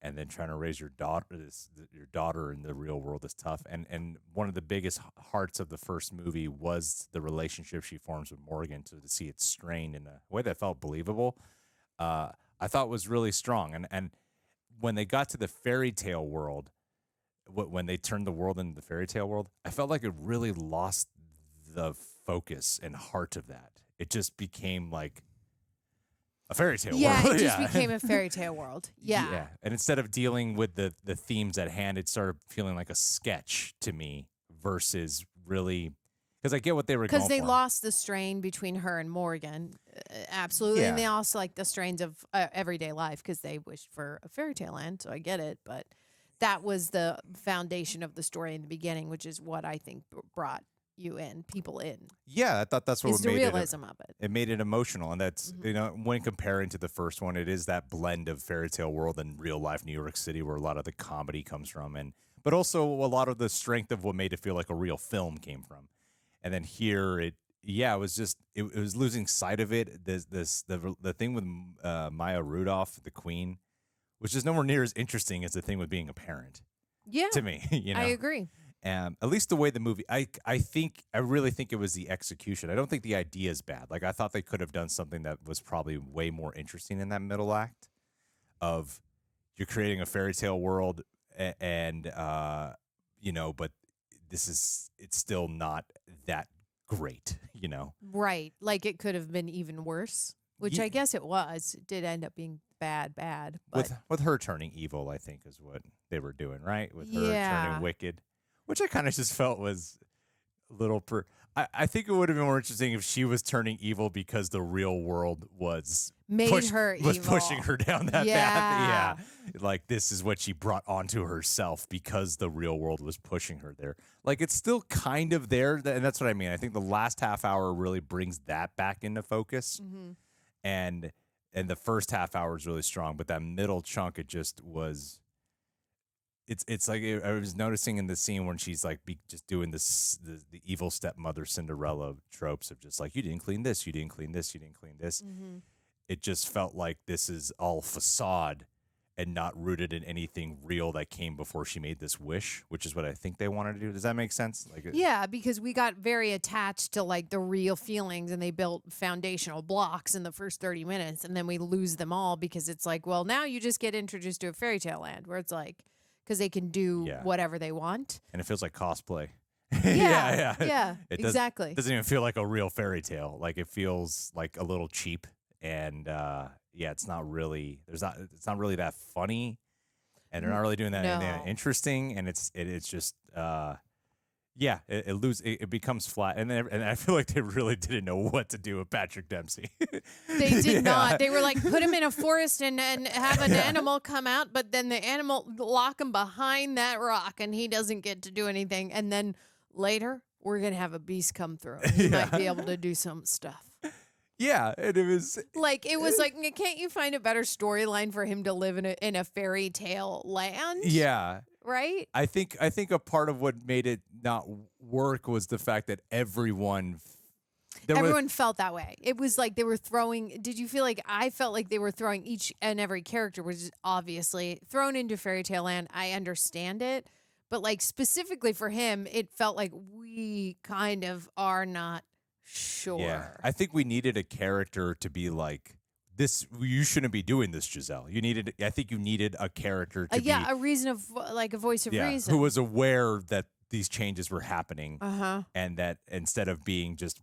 and then trying to raise your daughter in the real world is tough. And one of the biggest hearts of the first movie was the relationship she forms with Morgan, to see it strained in a way that felt believable. I thought was really strong. And when they got to the fairy tale world, when they turned the world into the fairy tale world, I felt like it really lost the focus and heart of that. It just became like a fairy tale world. Yeah, it just became a fairy tale world. Yeah. And instead of dealing with the themes at hand, it started feeling like a sketch to me versus really, because I get what they were going for. Because they lost the strain between her and Morgan. Absolutely. Yeah. And they also like the strains of everyday life because they wished for a fairy tale land. So I get it. But that was the foundation of the story in the beginning, which is what I think brought people in. Yeah, I thought that's what It's the made realism of it. It made it emotional, and that's when comparing to the first one, it is that blend of fairy tale world and real life New York City, where a lot of the comedy comes from, but also a lot of the strength of what made it feel like a real film came from. And then here, it was losing sight of it. The thing with Maya Rudolph, the queen, which is nowhere near as interesting as the thing with being a parent. Yeah, to me, I agree. At least the way the movie, I really think it was the execution. I don't think the idea is bad. Like, I thought they could have done something that was probably way more interesting in that middle act of you're creating a fairy tale world and but it's still not that great, Right. Like it could have been even worse, which I guess it was. It did end up being bad. But with her turning evil, I think is what they were doing, right? With her Yeah. turning wicked. Which I kind of just felt was a little I think it would have been more interesting if she was turning evil because the real world was pushing her down that path. Yeah. Like, this is what she brought onto herself because the real world was pushing her there. Like, it's still kind of there, and that's what I mean. I think the last half hour really brings that back into focus. Mm-hmm. And the first half hour is really strong, but that middle chunk, it just was. It's like I was noticing in the scene when she's like just doing this the evil stepmother Cinderella tropes of just like, you didn't clean this, you didn't clean this, you didn't clean this. Mm-hmm. It just felt like this is all facade and not rooted in anything real that came before she made this wish, which is what I think they wanted to do. Does that make sense? Like, yeah, because we got very attached to like the real feelings, and they built foundational blocks in the first 30 minutes, and then we lose them all because it's like, well, now you just get introduced to a fairy tale land where it's like, because they can do whatever they want. And it feels like cosplay. Yeah, It exactly. Doesn't even feel like a real fairy tale. Like, it feels like a little cheap, and it's not really. It's not really that funny, and they're not really doing that anything interesting. And it's just it becomes flat, and I feel like they really didn't know what to do with Patrick Dempsey. They did not. They were like, put him in a forest and have an animal come out, but then the animal lock him behind that rock, and he doesn't get to do anything. And then later, we're gonna have a beast come through. He might be able to do some stuff. Yeah, and it was like, can't you find a better storyline for him to live in a fairy tale land? Yeah. Right? I think a part of what made it not work was the fact that everyone felt that way. It was like they were throwing. Did you feel like I felt like they were throwing each and every character was obviously thrown into fairy tale land? I understand it, but like specifically for him, it felt like we kind of are not sure. Yeah, I think we needed a character to be like, this, you shouldn't be doing this, Giselle. I think you needed a character to be a reason of like a voice of reason, who was aware that these changes were happening, and that instead of being just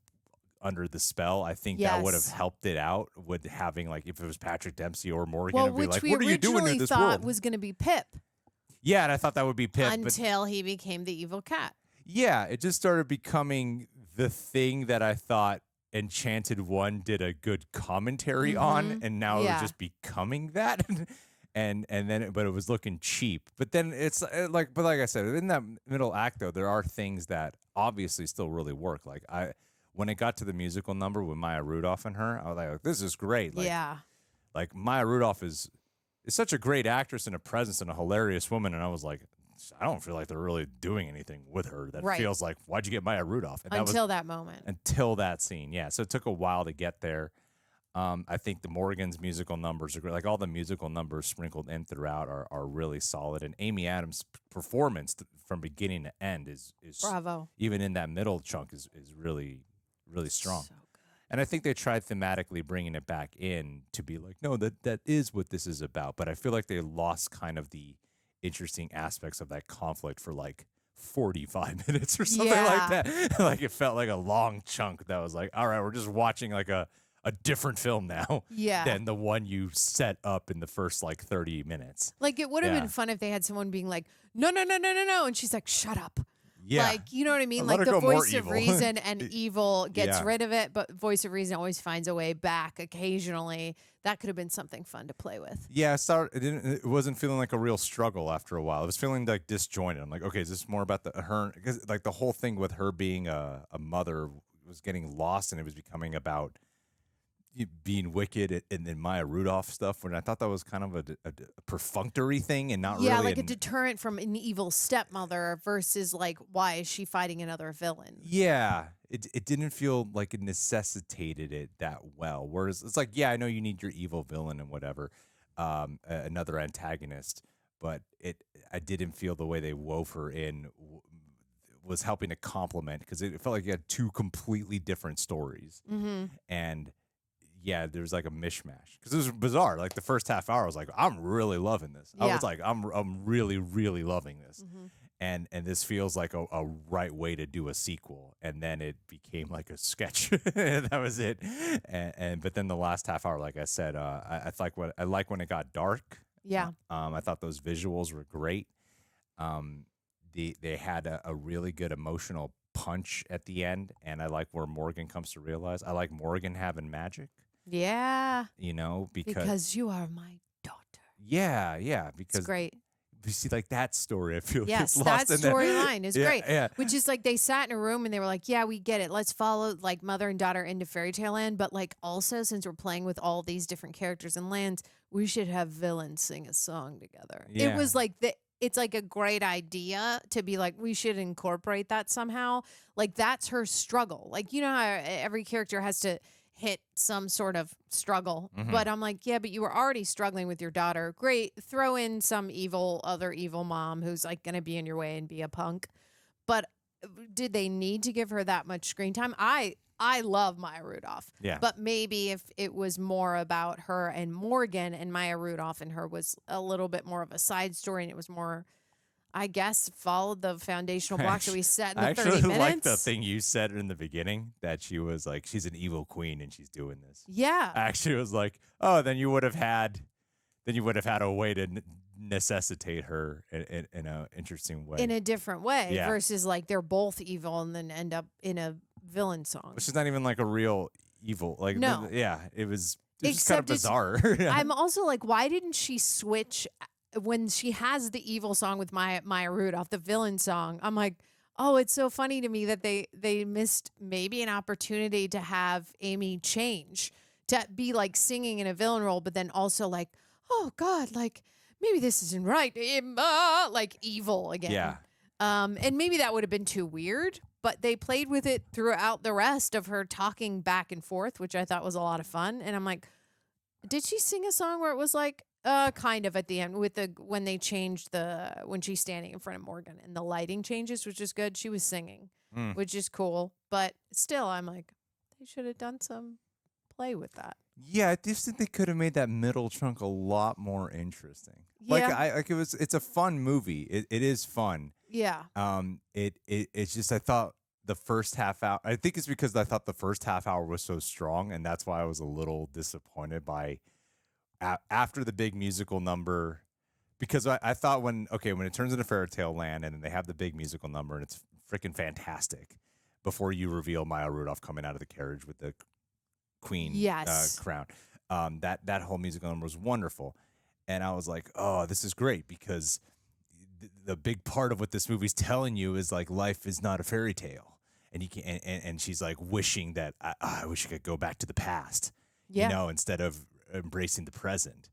under the spell, I think that would have helped it out with having, like, if it was Patrick Dempsey or Morgan, it'd be like, what are you doing in this world? Was going to be Pip. Yeah, and I thought that would be Pip until he became the evil cat. Yeah, it just started becoming the thing that I thought Enchanted 1 did a good commentary on, and now it was just becoming that. and then but it was looking cheap. But then it's like I said, in that middle act though, there are things that obviously still really work. Like, when it got to the musical number with Maya Rudolph and her, I was like, this is great. Like, like, Maya Rudolph is such a great actress and a presence and a hilarious woman, and I was like, I don't feel like they're really doing anything with her that feels like, why'd you get Maya Rudolph? And until that moment. Until that scene, yeah. So it took a while to get there. I think the Morgan's musical numbers are great. Like all the musical numbers sprinkled in throughout are really solid. And Amy Adams' performance from beginning to end is Bravo. Even in that middle chunk is really strong. So good. And I think they tried thematically bringing it back in to be like, no, that is what this is about. But I feel like they lost kind of the interesting aspects of that conflict for like 45 minutes or something like that. Like it felt like a long chunk that was like, all right, we're just watching like a different film now than the one you set up in the first like 30 minutes. Like it would have been fun if they had someone being like, no, and she's like, shut up. Yeah. Like, you know what I mean? Let Like her the go more voice of evil. reason and evil gets Yeah. rid of it, but voice of reason always finds a way back occasionally. That could have been something fun to play with. Yeah, it wasn't feeling like a real struggle after a while. It was feeling like disjointed. I'm like, okay, is this more about her? Because like the whole thing with her being a mother was getting lost, and it was becoming about being wicked and then Maya Rudolph stuff. When I thought that was kind of a perfunctory thing and not really. Yeah, like a deterrent from an evil stepmother versus like, why is she fighting another villain? Yeah, it didn't feel like it necessitated it that well. Whereas it's like, yeah, I know you need your evil villain and whatever, another antagonist, but I didn't feel the way they wove her in was helping to complement, because it felt like you had two completely different stories. And yeah, there's like a mishmash because it was bizarre. Like the first half hour, I was like, I'm really loving this. I was like, I'm really, really loving this. And this feels like a right way to do a sequel. And then it became like a sketch. That was it. But then the last half hour, like I said, I like when it got dark. Yeah. I thought those visuals were great. They had a really good emotional punch at the end, and I like where Morgan comes to realize. I like Morgan having magic. Yeah. You know, because you are my daughter. Yeah, because it's great. You see, like that story, I feel yes, gets that lost storyline is great. Yeah. Which is like they sat in a room and they were like, yeah, we get it. Let's follow like mother and daughter into fairy tale land. But like also, since we're playing with all these different characters and lands, we should have villains sing a song together. Yeah. It was like it's like a great idea to be like, we should incorporate that somehow. Like that's her struggle. Like, you know how every character has to hit some sort of struggle. But I'm like, yeah, but you were already struggling with your daughter. Great. Throw in some other evil mom who's like going to be in your way and be a punk. But did they need to give her that much screen time? I love Maya Rudolph. Yeah. But maybe if it was more about her and Morgan, and Maya Rudolph and her was a little bit more of a side story, and it was more, I guess, followed the foundational blocks that we set in the 30 minutes. I actually like the thing you said in the beginning, that she was like, she's an evil queen and she's doing this. Yeah. I actually was like, oh, then you would have had a way to necessitate her in an interesting way. In a different way, Yeah. versus like they're both evil and then end up in a villain song. Which is not even like a real evil. Like, No. it was just kind of Except it's- bizarre. I'm also like, why didn't she switch when she has the evil song with Maya Rudolph, the villain song? I'm like, oh, it's so funny to me that they missed maybe an opportunity to have Amy change to be like singing in a villain role, but then also like, oh God, like maybe this isn't right, like evil again. Yeah. And maybe that would have been too weird, but they played with it throughout the rest of her talking back and forth, which I thought was a lot of fun. And I'm like, did she sing a song where it was like, kind of at the end with when they changed when she's standing in front of Morgan and the lighting changes, which is good. She was singing, which is cool. But still, I'm like, they should have done some play with that. Yeah, I just think they could have made that middle chunk a lot more interesting. Yeah. It's a fun movie. It is fun. Yeah. It's just, I thought the first half hour, I think it's because I thought the first half hour was so strong, and that's why I was a little disappointed by after the big musical number, because I thought when it turns into fairy tale land and then they have the big musical number and it's freaking fantastic before you reveal Maya Rudolph coming out of the carriage with the queen crown. That whole musical number was wonderful. And I was like, oh, this is great, because the big part of what this movie's telling you is like life is not a fairy tale. And you can and she's like wishing that I wish I could go back to the past. Yeah. You know, instead of embracing the present.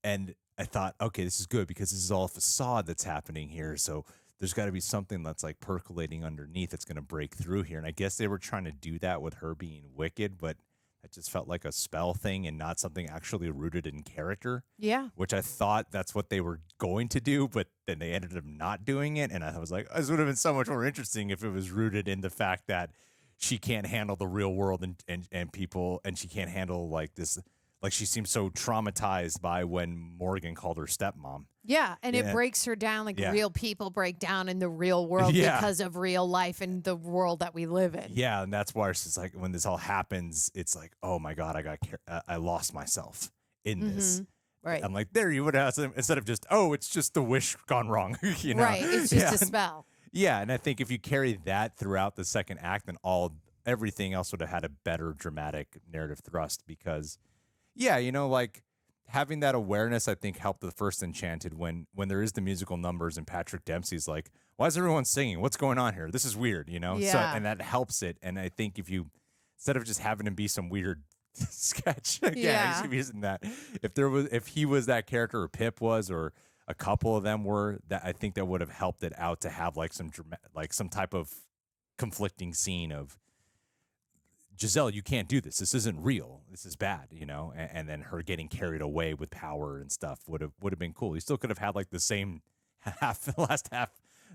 And I thought, okay, this is good because this is all facade that's happening here. So there's got to be something that's like percolating underneath that's going to break through here. And I guess they were trying to do that with her being wicked, but It just felt like a spell thing and not something actually rooted in character. Yeah. Which I thought that's what they were going to do, but then they ended up not doing it. And I was like, this would have been so much more interesting if it was rooted in the fact that she can't handle the real world and people, and she can't handle like this. Like she seems so traumatized by when Morgan called her stepmom. Yeah, and it breaks her down like Yeah. real people break down in the real world Yeah. because of real life and the world that we live in. Yeah, and that's why it's just like when this all happens, it's like, oh my God, I lost myself in this. Right. I'm like, there you would have instead of just, oh, it's just the wish gone wrong. You know? Right, it's just a spell. Yeah, and I think if you carry that throughout the second act, then everything else would have had a better dramatic narrative thrust because, yeah, you know, like having that awareness, I think, helped the first Enchanted when there is the musical numbers and Patrick Dempsey's like, why is everyone singing? What's going on here? This is weird, you know? Yeah. So, and that helps it. And I think if you, instead of just having him be some weird sketch, Yeah. keep using that. If he was that character, or Pip was, or a couple of them were, that I think that would have helped it out to have like some type of conflicting scene of, Giselle, you can't do this. This isn't real. This is bad, you know. And then her getting carried away with power and stuff would have been cool. You still could have had like the same half, the last half,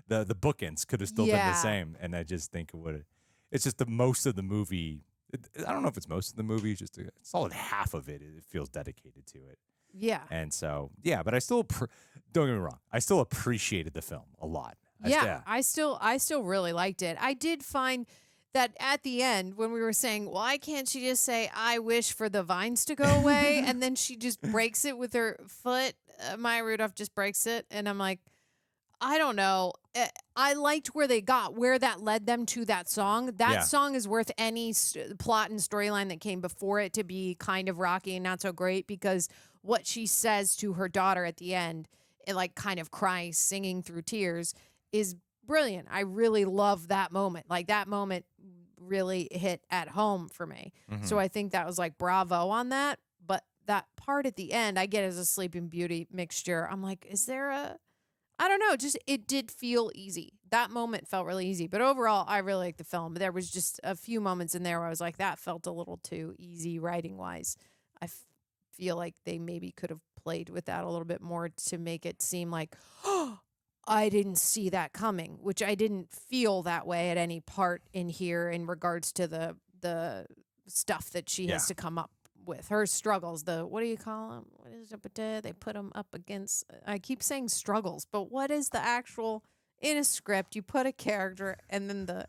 the bookends could have still been the same. And I just think it would. It's just the most of the movie. I don't know if it's most of the movie. Just a solid half of it. It feels dedicated to it. Yeah. And so yeah, but I still don't get me wrong. I still appreciated the film a lot. I still really liked it. I did find that at the end when we were saying, why can't she just say, I wish for the vines to go away? And then she just breaks it with her foot. Maya Rudolph just breaks it. And I'm like, I don't know. I liked where that led them to that song. That song is worth any plot and storyline that came before it to be kind of rocky and not so great, because what she says to her daughter at the end, it like kind of cries, singing through tears, is brilliant. I really love that moment. Like that moment really hit at home for me. So I think that was like bravo on that. But that part at the end, I get as a Sleeping Beauty mixture. I'm like, is there I don't know. Just it did feel easy. That moment felt really easy. But overall, I really liked the film. There was just a few moments in there where I was like, that felt a little too easy writing wise. I feel like they maybe could have played with that a little bit more to make it seem like, oh, I didn't see that coming, which I didn't feel that way at any part in here in regards to the stuff that she has to come up with. Her struggles, what do you call them? What is it? They put them up against, I keep saying struggles, but what is the actual, in a script, you put a character and then the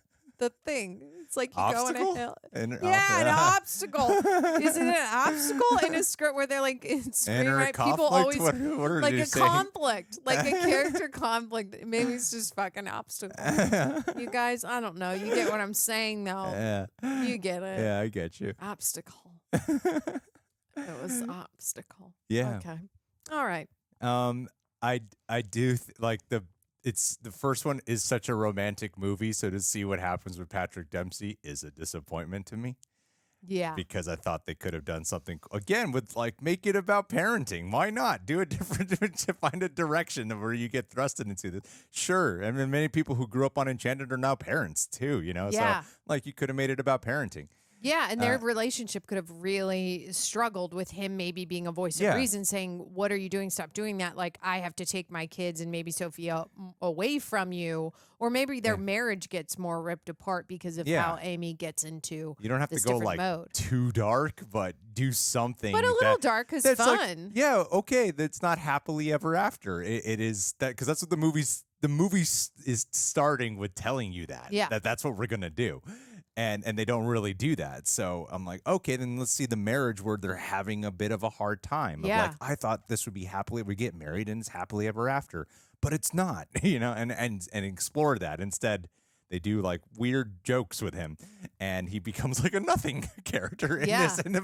thing. It's like you go in a hill. An obstacle. Is it an obstacle in a script where they're like screenwrite people always what like a conflict, like a character conflict. Maybe it's just fucking obstacle. You guys, I don't know. You get what I'm saying though. Yeah. You get it. Yeah, I get you. Obstacle. It was obstacle. Yeah. Okay. All right. I do like the first one is such a romantic movie, so to see what happens with Patrick Dempsey is a disappointment to me. Yeah. Because I thought they could have done something again with like make it about parenting. Why not do a different to find a direction of where you get thrusted into this? Sure. I mean, many people who grew up on Enchanted are now parents too, you know? Yeah. So like you could have made it about parenting. Yeah, and their relationship could have really struggled with him maybe being a voice of reason, saying, what are you doing? Stop doing that. Like, I have to take my kids and maybe Sophia away from you. Or maybe their marriage gets more ripped apart because of how Amy gets into You don't have to this go different like mode. too dark, but do something. But a little dark is that's fun. Like, yeah, okay, that's not happily ever after. It is that because that's what the movie is starting with telling you that. Yeah. That's what we're gonna do. And they don't really do that. So I'm like, okay, then let's see the marriage where they're having a bit of a hard time. Of like, I thought this would be we get married and it's happily ever after. But it's not, you know, and explore that. Instead, they do like weird jokes with him and he becomes like a nothing character in this. And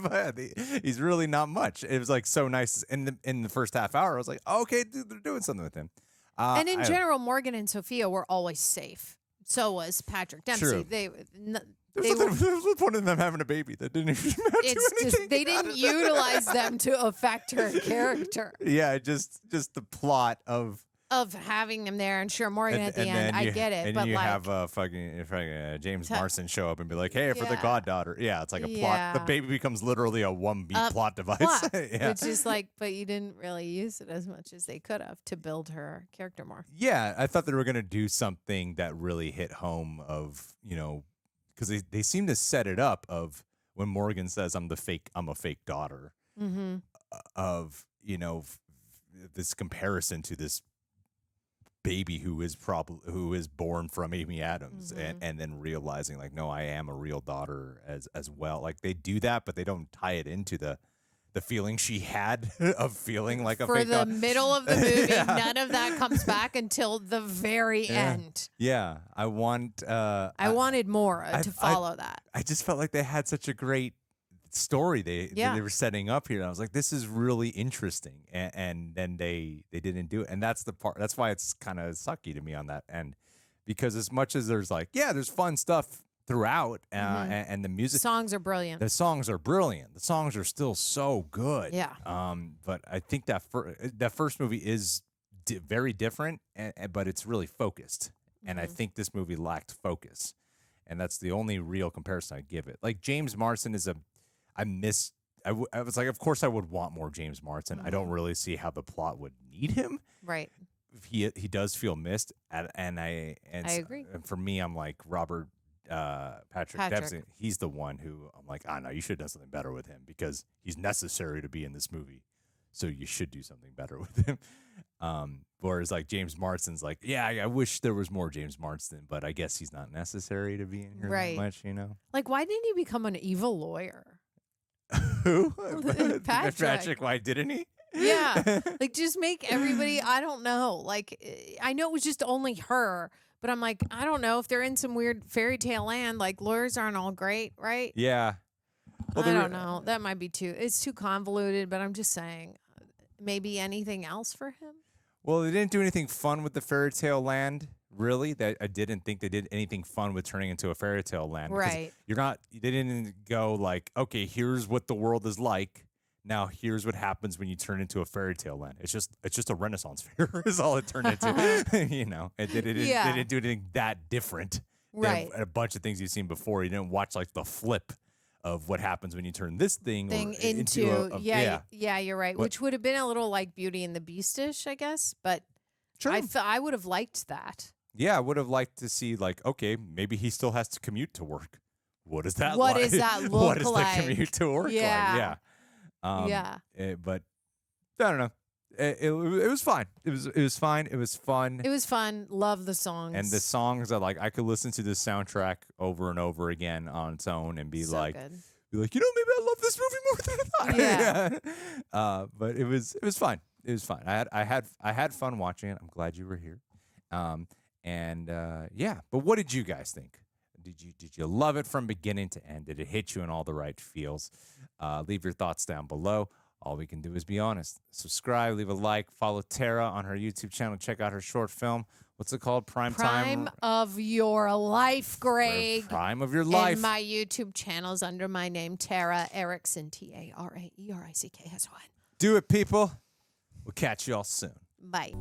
he's really not much. It was like so nice in the first half hour. I was like, okay, dude, they're doing something with him. And in general, Morgan and Sophia were always safe. So was Patrick Dempsey. True. There was no point in them having a baby. That didn't even they didn't utilize them to affect her character. Yeah, just the plot of of having him there, and sure, Morgan at the end, I get it, and but you like, have fucking James Marsden show up and be like, "Hey, for the goddaughter." Yeah, it's like a plot. The baby becomes literally a 1B plot device. Yeah. Which is like, but you didn't really use it as much as they could have to build her character more. Yeah, I thought they were gonna do something that really hit home of, because they seem to set it up of when Morgan says, I'm a fake daughter, of, this comparison to this baby who is born from Amy Adams, and then realizing like, no, I am a real daughter as well. Like they do that, but they don't tie it into the feeling she had of feeling like a fake daughter. For the middle of the movie, none of that comes back until the very end. Yeah, I wanted more to follow that. I just felt like they had such a great story they were setting up here. And I was like, this is really interesting, and then they didn't do it, and that's the part. That's why it's kind of sucky to me on that end, because as much as there's like, there's fun stuff throughout, and the music, songs are brilliant. The songs are brilliant. The songs are still so good. Yeah. But I think that first movie is very different, but it's really focused, and I think this movie lacked focus, and that's the only real comparison I give it. Like James Marsden is I was like, of course I would want more James Marsden. I don't really see how the plot would need him. Right. He does feel missed, and I agree. And for me, I'm like Patrick Dempsey. He's the one who I'm like, no, you should have done something better with him because he's necessary to be in this movie. So you should do something better with him. Whereas like James Marsden's like, I wish there was more James Marsden, but I guess he's not necessary to be in here that much, Like, why didn't he become an evil lawyer? Who? Patrick. Why didn't he? Yeah. Like, just make everybody, I don't know. Like, I know it was just only her, but I'm like, I don't know if they're in some weird fairy tale land. Like, lawyers aren't all great, right? Yeah. Well, I don't know. That might be it's too convoluted, but I'm just saying, maybe anything else for him? Well, they didn't do anything fun with the fairy tale land, really. That I didn't think they did anything fun with turning into a fairy tale land. Right. They didn't go like, okay, here's what the world is like. Now here's what happens when you turn into a fairy tale land. It's just a Renaissance fair is all it turned into. It didn't do anything that different. Right. A bunch of things you've seen before. You didn't watch like the flip of what happens when you turn this thing into you're right. Which would have been a little like Beauty and the Beast-ish, I guess. But True. I would have liked that. Yeah, I would have liked to see like, okay, maybe he still has to commute to work. What does that What like? does that look What is like? the commute to work like? Yeah. But I don't know. It was fine. It was fine. It was fun. It was fun. Love the songs. And the songs are like, I could listen to this soundtrack over and over again on its own and be like, good. maybe I love this movie more than I thought. Yeah. But it was fine. It was fine. I had fun watching it. I'm glad you were here. But what did you guys think? Did you love it from beginning to end? Did it hit you in all the right feels? Leave your thoughts down below. All we can do is be honest. Subscribe, leave a like, follow Tara on her YouTube channel. Check out her short film. What's it called? Prime of Your Life, Greg. Prime of Your Life. And my YouTube channel's under my name, Tara Erickson, TARAERICKSON. Do it, people. We'll catch you all soon. Bye.